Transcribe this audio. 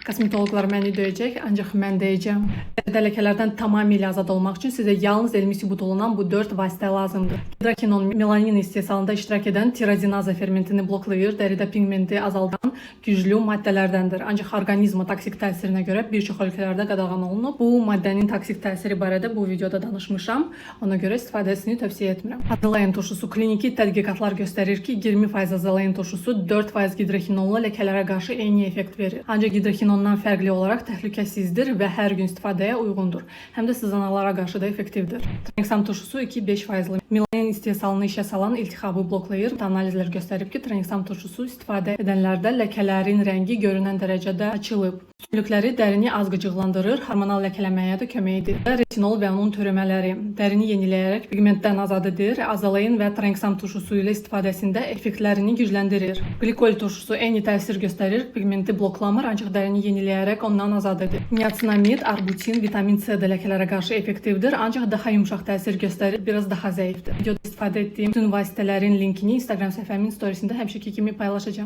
Kosmetoloqlar məni döyəcək, ancaq mən deyəcəm. Dərdə ləkələrdən tamamilə azad olmaq üçün sizə yalnız elmi sübut olunan bu 4 vasitə lazımdır. Hidrakinon melanin istehsalında iştirak edən tirazinaza fermentini bloklayır, dəridə pigmenti azaldan güclü maddələrdəndir. Ancaq orqanizma toksik təsirinə görə bir çox ölkələrdə qadağan olunub. Bu maddənin toksik təsiri barədə bu videoda danışmışam. Ona görə istifadəsini tövsiyə etmirəm. Azalayan turşusu kliniki tədqiqatlar göstərir ki, 20% azalayan turşusu 4% gidrokinonla ləkələrə qarşı eyni effekt verir. Ancaq gidrokinondan fərqli olaraq təhlükəsizdir və hər gün istifadəyə uyğundur. Həm də sızanalara qarşı da effektivdir. Tranexam turşusu 2-5%lı melanin istehsalını işə salan iltihabı bloklayır. Analizlər göstərib ki, tranexam turşusu istifadə edənlərdə ləkələrin rəngi görünən dərəcədə açılıb. Üstünlükləri dərini az qıcıqlandırır, hormonal ləkələməyə də kömək edir. Retinol və onun törəmələri dərini yeniləyərək pigmentdən azad edir. Azalayan və tranexam turşusu ilə istifadəsində effektlərini gücləndirir. Glikol turşusu eyni təsir göstərir, pigmenti bloklamır, ancaq dərini yeniləyərək ondan azad edir. Niacinamid, arbutin, vitamin C də ləkələrə qarşı effektivdir, ancaq daha yumşaq təsir göstərir, biraz daha zəifdir. Videoda istifadə etdiyim bütün vasitələrin linkini Instagram səhifəmin storiesində həmişəki kimi paylaşacağam.